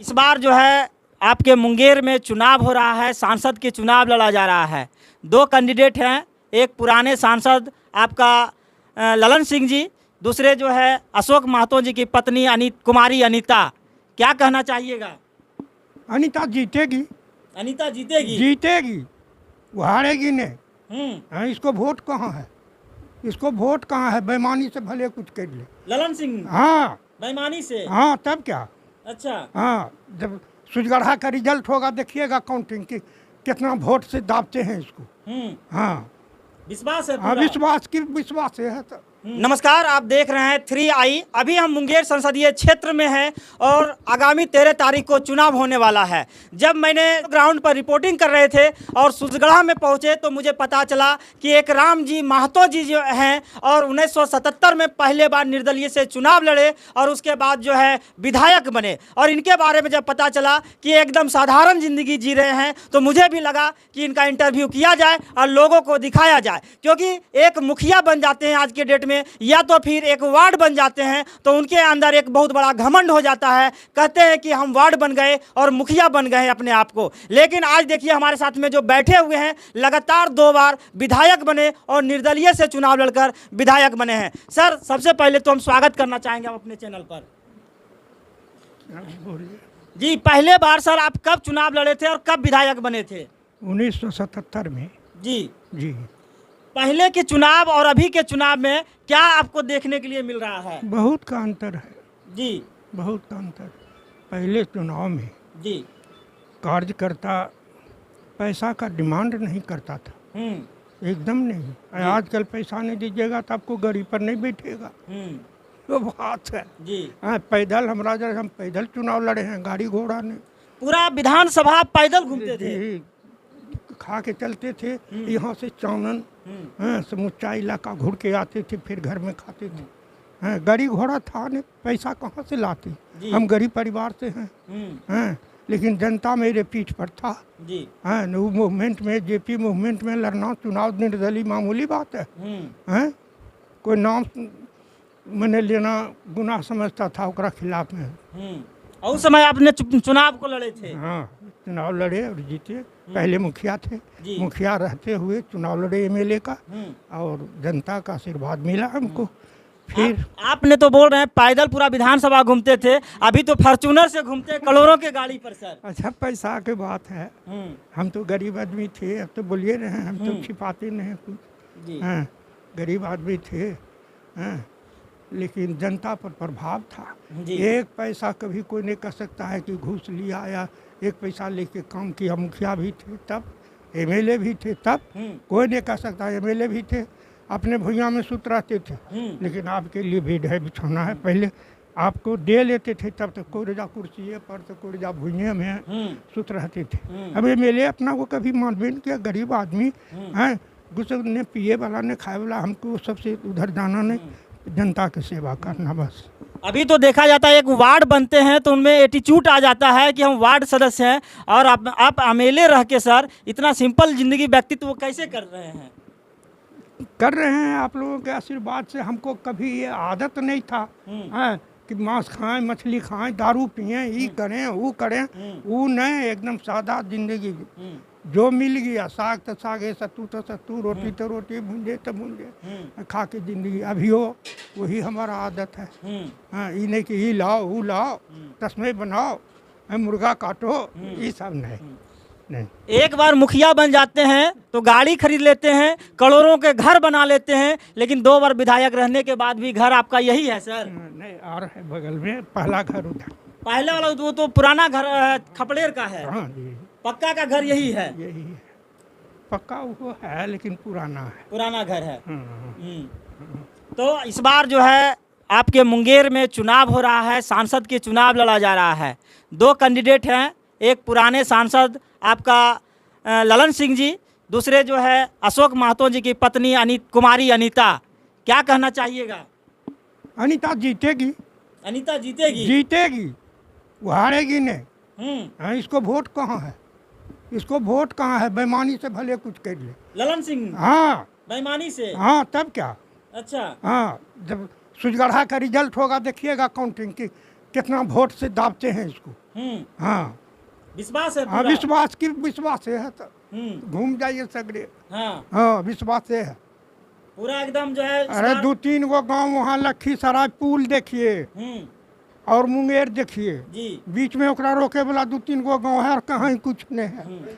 इस बार जो है आपके मुंगेर में चुनाव हो रहा है, सांसद के चुनाव लड़ा जा रहा है। दो कैंडिडेट हैं, एक पुराने सांसद आपका ललन सिंह जी, दूसरे जो है अशोक महतो जी की पत्नी कुमारी अनीता। क्या कहना चाहिएगा? अनीता जीतेगी। अनीता जीतेगी? जीतेगी, वो हारेगी नहीं। हाँ, इसको वोट कहाँ है? इसको वोट कहाँ है? बेईमानी से भले कुछ कर ले। ललन सिंह? हाँ, बेईमानी से? हाँ, तब क्या? अच्छा। हाँ, जब सुजगढ़ा का रिजल्ट होगा देखिएगा काउंटिंग की कितना वोट से दाबते हैं इसको। हाँ, विश्वास है? हाँ, विश्वास है तो। नमस्कार, आप देख रहे हैं 3i। अभी हम मुंगेर संसदीय क्षेत्र में हैं और आगामी 13 तारीख को चुनाव होने वाला है। जब मैंने ग्राउंड पर रिपोर्टिंग कर रहे थे और सुजगढ़ा में पहुंचे तो मुझे पता चला कि एक राम जी महतो जी जो हैं और 1977 में पहले बार निर्दलीय से चुनाव लड़े और उसके बाद जो है विधायक बने। और इनके बारे में जब पता चला कि एकदम साधारण ज़िंदगी जी रहे हैं तो मुझे भी लगा कि इनका इंटरव्यू किया जाए और लोगों को दिखाया जाए, क्योंकि एक मुखिया बन जाते हैं आज के डेट में या तो फिर एक वार्ड बन जाते हैं तो उनके अंदर एक बहुत बड़ा घमंड हो जाता है। कहते हैं कि हम वार्ड बन गए और मुखिया बन गए अपने आप को। लेकिन आज देखिए हमारे साथ में जो बैठे हुए हैं लगातार 2 बार विधायक बने और निर्दलीय से चुनाव लड़कर विधायक बने हैं। सर, सबसे पहले तो हम स्वागत करना चाहेंगे आप अपने चैनल पर। जी, पहले बार सर आप कब चुनाव लड़े थे और कब विधायक बने थे? 1977 में। जी जी, पहले के चुनाव और अभी के चुनाव में क्या आपको देखने के लिए मिल रहा है? बहुत का अंतर है जी, बहुत का अंतर। पहले चुनाव में जी, कार्यकर्ता पैसा का डिमांड नहीं करता था, एकदम नहीं। आजकल पैसा नहीं दीजिएगा तो आपको गाड़ी पर नहीं बैठेगा, तो बात है जी। हाँ, पैदल हम पैदल चुनाव लड़े हैं, गाड़ी घोड़ा नहीं। पूरा विधानसभा पैदल घूमते थे? जी, खा के चलते थे यहाँ से चानन, हाँ, समूचा इलाका घूर के आते थे, फिर घर में खाते थे। हाँ, गाड़ी घोड़ा था नहीं, पैसा कहाँ से लाते? हम गरीब परिवार से हैं। हाँ, लेकिन जनता मेरे पीठ पर था जी। हाँ, वो मूवमेंट में, जेपी मूवमेंट में लड़ना चुनाव निर्दलीय मामूली बात है। हाँ, कोई नाम मैंने लेना गुनाह समझता था उसके खिलाफ में। और उस समय आपने चुनाव को लड़े थे? हाँ, चुनाव लड़े और जीते। पहले मुखिया थे, मुखिया रहते हुए चुनाव लड़े एमएलए का और जनता का आशीर्वाद मिला हमको। फिर आपने तो बोल रहे हैं पैदल पूरा विधानसभा घूमते थे, अभी तो फॉर्च्यूनर से घूमते करोड़ों के गाड़ी पर सर। अच्छा, पैसा की बात है, हम तो गरीब आदमी थे, अब तो बोलिए रहे हैं, हम तो छिपाते नहीं कुछ। हाँ, गरीब आदमी थे। हाँ, लेकिन जनता पर प्रभाव था। एक पैसा कभी कोई नहीं कह सकता है कि घूस लिया या एक पैसा लेके काम किया। मुखिया भी थे तब, एमएलए भी थे तब, कोई नहीं कह सकता। एमएलए भी थे, अपने भुइयाँ में सुत रहते थे, लेकिन आपके लिए भी ढह बिछाना है। पहले आपको दे लेते थे तब तक कोई कुर्सी पर तो कोई भुइयाँ में सुत रहते थे। अब एमएलए अपना वो कभी मानबे नहीं किया। गरीब आदमी हैं, कुछ ने पिए वाला ने खाए वाला, हमको सबसे उधर जाना नहीं, जनता की सेवा करना बस। अभी तो देखा जाता है एक वार्ड बनते हैं तो उनमें एटीट्यूड आ जाता है कि हम वार्ड सदस्य हैं, और आप एमएलए रह के सर इतना सिंपल जिंदगी व्यक्तित्व कैसे कर रहे हैं? कर रहे हैं आप लोगों के आशीर्वाद से। हमको कभी ये आदत नहीं था हाँ, कि मांस खाएं, मछली खाएं, दारू पिएं, ये करें वो करें, वो नहीं। एकदम सादा जिंदगी, जो मिल गया, साग तो साग है, सत्तू तो सत्तू, रोटी तो रोटी, भूंजे तो भूंजे, खा के जिंदगी। अभी हो वही हमारा आदत है। हाँ, ये नहीं कि ये लाओ वो लाओ, तस्में बनाओ, मुर्गा काटो, ये सब नहीं। एक बार मुखिया बन जाते हैं तो गाड़ी खरीद लेते हैं, करोड़ों के घर बना लेते हैं, लेकिन 2 बार विधायक रहने के बाद भी घर आपका यही है सर? नहीं, और है बगल में, पहला घर उधर। पहले वाला वो तो पुराना घर खपड़ेर का है। हाँ जी, पक्का का घर यही है? यही है, पक्का वो है लेकिन पुराना है, पुराना घर है। तो इस बार जो है आपके मुंगेर में चुनाव हो रहा है, सांसद के चुनाव लड़ा जा रहा है। 2 कैंडिडेट हैं, एक पुराने सांसद आपका ललन सिंह जी, दूसरे जो है अशोक महतो जी की पत्नी कुमारी अनीता। क्या कहना चाहिएगा? अनीता जीतेगी। अनीता जीतेगी? जीतेगी, वो हारेगी नहीं। हाँ, इसको वोट कहाँ है? इसको वोट कहाँ है? बेईमानी से भले कुछ कर ले। ललन सिंह? हाँ, बेईमानी से? हाँ, तब क्या? अच्छा। हाँ, जब सुजगढ़ा का रिजल्ट होगा देखिएगा काउंटिंग की कितना वोट से दाबते हैं इसको। हाँ विश्वास है हाँ, पूरा? विश्वास है तो घूम जाइए सगरे। हाँ हाँ विश्वास से है। पूरा एकदम जो है इस अरे बार- 2-3 गो गांव वहाँ लखीसराय पुल देखिए और मुंगेर देखिए, जी बीच में ओकरा रोके वाला 2-3 गो गांव है और कहीं कुछ नहीं है।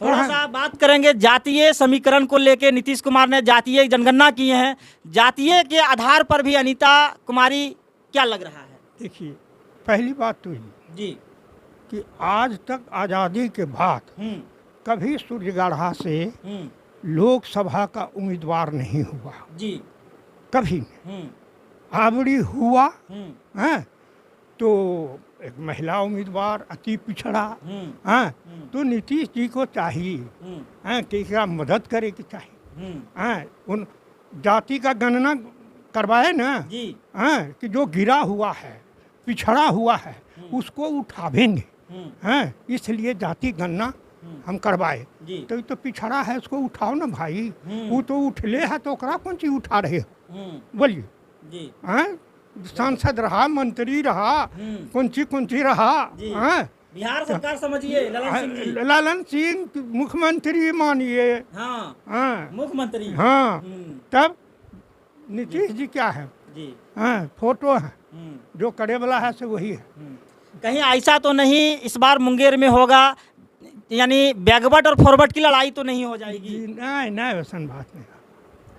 थोड़ा सा बात करेंगे जातीय समीकरण को लेके। नीतीश कुमार ने जातीय जनगणना की है, जातीय के आधार पर भी अनीता कुमारी क्या लग रहा है? देखिए पहली बात तो ये जी कि आज तक आज़ादी के बाद कभी सूर्यगढ़ा से लोकसभा का उम्मीदवार नहीं हुआ, जी कभी नहीं। आबड़ी हुआ है तो एक महिला उम्मीदवार अति पिछड़ा है, तो नीतीश जी को चाहिए है कि क्या मदद करे कि चाहिए है, उन जाति का गणना करवाए ना जी है कि जो गिरा हुआ है पिछड़ा हुआ है उसको उठावेंगे हैं, इसलिए जाति गणना हम करवाए। जी तो ये तो पिछड़ा है उसको उठाओ ना भाई, वो तो उठले है तो ओकरा कौन चीज उठा रहे हो बोलिए। जी हैं सांसद रहा, मंत्री रहा, कौन सी रहा जी। हैं। बिहार सरकार समझिए ललन सिंह जी। ललन सिंह मुख्यमंत्री मानिए, हाँ हाँ मुख्यमंत्री। हाँ, तब नीतीश जी क्या है, जी हाँ फोटो है, जो करे वाला है से वही है। कहीं ऐसा तो नहीं इस बार मुंगेर में होगा, यानी बैकवर्ड और फॉरवर्ड की लड़ाई तो नहीं हो जाएगी? जी नहीं नहीं वैसन बात नहीं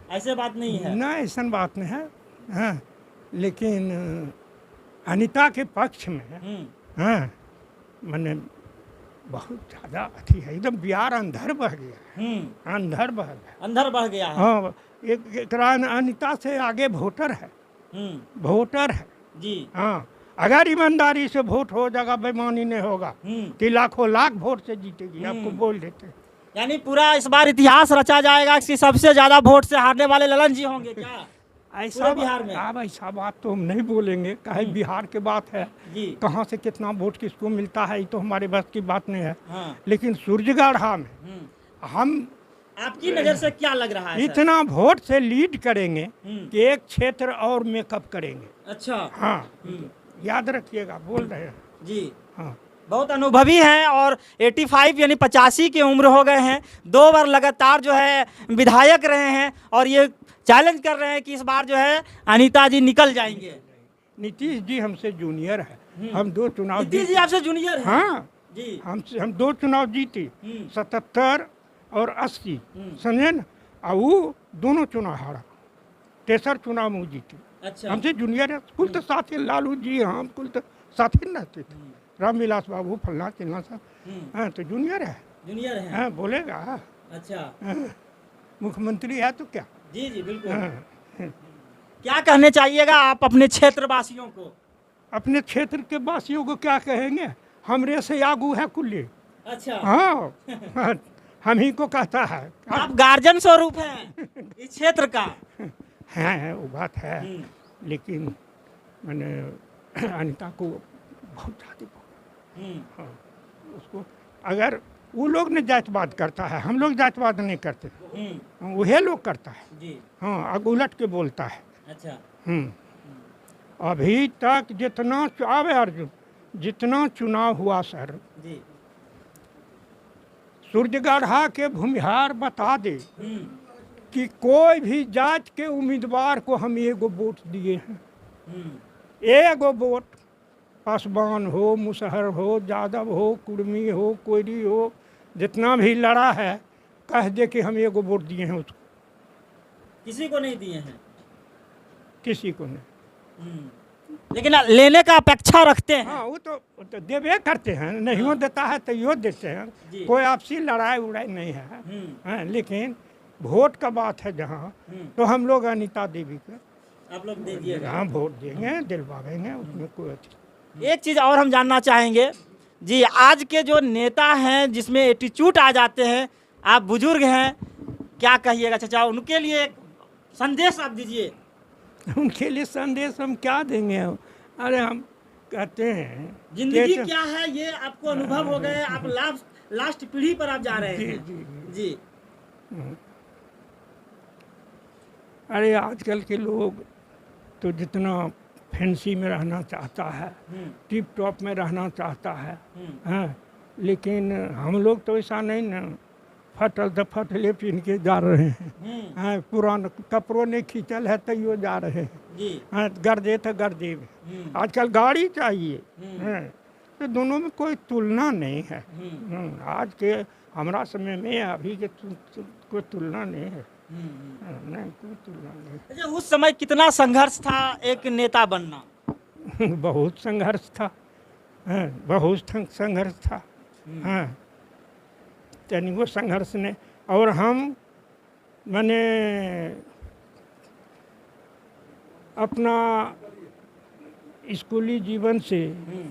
ऐसे बात नहीं है। है, नहीं ऐसा बात नहीं है। हाँ लेकिन अनीता के पक्ष में हाँ मैंने बहुत ज़्यादा अथी है, एकदम बिहार अंधर बह गया है, अंधर बह गया। अंदर बढ़ गया है। हाँ एक अनीता से आगे वोटर है, वोटर है जी हाँ। अगर ईमानदारी से वोट हो जाएगा, बेईमानी नहीं होगा कि लाखों लाख वोट से जीतेगी, आपको बोल देते हैं। यानी पूरा इस बार इतिहास रचा जाएगा कि सबसे ज्यादा वोट से हारने वाले ललन जी होंगे क्या ऐसा बिहार में? अब ऐसा बात तो हम नहीं बोलेंगे, काहे बिहार के बात है, जी कहाँ से कितना वोट किसको मिलता है ये तो हमारे बस की बात नहीं है। हाँ लेकिन सूरजगढ़ा में हम आपकी नजर से क्या लग रहा है सर? इतना वोट से लीड करेंगे कि एक क्षेत्र और मेकअप करेंगे। अच्छा हाँ याद रखिएगा, बोल रहे हैं। जी हाँ बहुत अनुभवी हैं और 85 यानी 85 की उम्र हो गए हैं, 2 बार लगातार जो है विधायक रहे हैं और ये चैलेंज कर रहे हैं कि इस बार जो है अनीता जी निकल जाएंगे। नीतीश जी हमसे जूनियर है, हम 2 चुनाव नीतीश जी आपसे जूनियर हैं? हाँ जी हम 2 चुनाव जीते, 77 और 80 समझे ना, और वो दोनों चुनाव हारा, तेसर चुनाव में जीते। अच्छा हमसे जूनियर है, कुल तो साथ ही लालू जी हम कुल तो साथ ही रहते थे, रामविलास बाबू फलना चिल्ला सब, हाँ तो जूनियर है। जूनियर हैं? हाँ बोलेगा, अच्छा हाँ, मुख्यमंत्री है तो क्या। जी जी बिल्कुल। हाँ, क्या कहने चाहिएगा आप अपने क्षेत्र वासियों को? अपने क्षेत्र के वासियों को क्या कहेंगे, हमरे से आगू है कुल्ली। अच्छा हाँ हाँ, हम ही को कहता है आप गार्जियन स्वरूप हैं इस क्षेत्र का। है वो बात है, लेकिन मैंने अनीता को बहुत ज़्यादा हाँ, उसको अगर वो लोग ने जातिवाद करता है, हम लोग जातिवाद नहीं करते, वही लोग करता है जी हाँ, अब उलट के बोलता है। अच्छा अभी तक जितना आवे अर्जुन जितना चुनाव हुआ सर, जी सूर्यगढ़ा के भूमिहार बता दे कि कोई भी जात के उम्मीदवार को हम एगो वोट दिए हैं, एगो वोट, पासवान हो, मुसहर हो, यादव हो, कुर्मी हो, कोयरी हो, जितना भी लड़ा है कह दे कि हम एगो वोट दिए हैं उसको, किसी को नहीं दिए हैं? किसी को नहीं। लेकिन लेने का अपेक्षा रखते हैं। हाँ वो तो देवे करते हैं, नहीं हो देता है तो यो देते जी। हैं, कोई आपसी लड़ाई उड़ाई नहीं है हाँ, लेकिन वोट का बात है जहाँ, तो हम लोग अनीता देवी का आप लोग दे दिएगा? हाँ वोट देंगे, दिलवाएंगे, उसमें कोई अच्छी। एक चीज़ और हम जानना चाहेंगे जी, आज के जो नेता हैं जिसमें एटीट्यूड आ जाते हैं, आप बुजुर्ग हैं, क्या कहिएगा चाचा, उनके लिए एक संदेश आप दीजिए। उनके लिए संदेश हम क्या देंगे, अरे हम कहते हैं जिंदगी कि- क्या है ये आपको अनुभव हो गए, आप लास्ट पीढ़ी पर आप जा रहे जी, हैं। जी, जी अरे आजकल के लोग तो जितना फैंसी में रहना चाहता है, टिप टॉप में रहना चाहता है। हाँ, लेकिन हम लोग तो ऐसा नहीं ना, फटल तो फटले पहन के जा रहे हैं। हाँ, पुरान कपड़ों ने खींचल है तो यो जा रहे हैं। हाँ, गर्दे तो गर्दे में। आजकल गाड़ी चाहिए। हाँ, तो दोनों में कोई तुलना नहीं है। आज के हमारा समय में अभी के कोई तुलना नहीं है। नहीं, कोई तुलना नहीं। अच्छा, उस समय कितना संघर्ष था एक नेता बनना? बहुत संघर्ष था। हाँ, बहुत संघर्ष था। हाँ, यानी वो संघर्ष ने, और हम मैंने अपना स्कूली जीवन से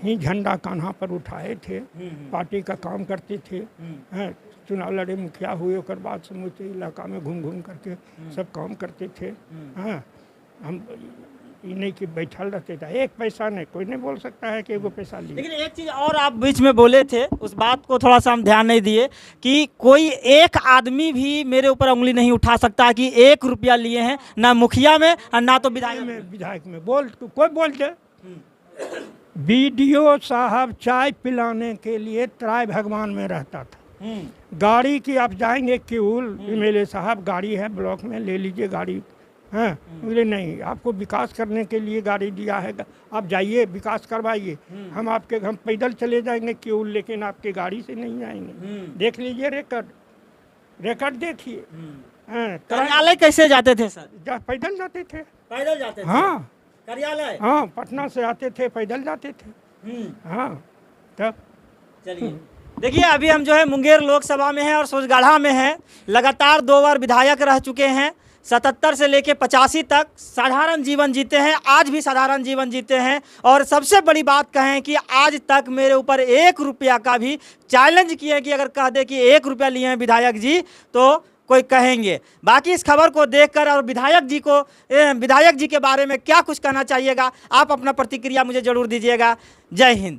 ही झंडा कान्हा पर उठाए थे। पार्टी का काम करते थे। हाँ, चुनाव लड़े, मुखिया हुए, और बाद समूचे इलाका में घूम घूम करके सब काम करते थे। हाँ, हम ये नहीं कि बैठल रहते थे, एक पैसा नहीं, कोई नहीं बोल सकता है कि वो पैसा लिए। लेकिन एक चीज़ और आप बीच में बोले थे, उस बात को थोड़ा सा हम ध्यान नहीं दिए कि कोई एक आदमी भी मेरे ऊपर उंगली नहीं उठा सकता कि 1 रुपया लिए हैं, ना मुखिया में और ना तो विधायक में बोल कोई बोल दे। बीडीओ साहब चाय पिलाने के लिए त्राय भगवान में रहता था। गाड़ी की आप जाएंगे क्यूल, एमएलए साहब गाड़ी है ब्लॉक में, ले लीजिए गाड़ी। हाँ, बोले नहीं, आपको विकास करने के लिए गाड़ी दिया है, आप जाइए विकास करवाइए। हम पैदल चले जाएंगे क्यों, लेकिन आपके गाड़ी से नहीं आएंगे। देख लीजिए रिकॉर्ड देखिए। कार्यालय कैसे जाते थे सर? पैदल जाते थे। पैदल जाते थे? हाँ, कार्यालय? हाँ, पटना से आते थे, पैदल जाते थे। हाँ, तब चलिए, देखिए अभी हम जो है मुंगेर लोकसभा में हैं और सूरजगढ़ा में हैं। लगातार 2 बार विधायक रह चुके हैं। 77 से लेके 85 तक साधारण जीवन जीते हैं, आज भी साधारण जीवन जीते हैं। और सबसे बड़ी बात कहें कि आज तक मेरे ऊपर 1 रुपया का भी चैलेंज किए कि अगर कह दे कि 1 रुपया लिए हैं विधायक जी तो कोई कहेंगे। बाकी इस खबर को देखकर और विधायक जी के बारे में क्या कुछ कहना चाहिएगा, आप अपना प्रतिक्रिया मुझे ज़रूर दीजिएगा। जय हिंद।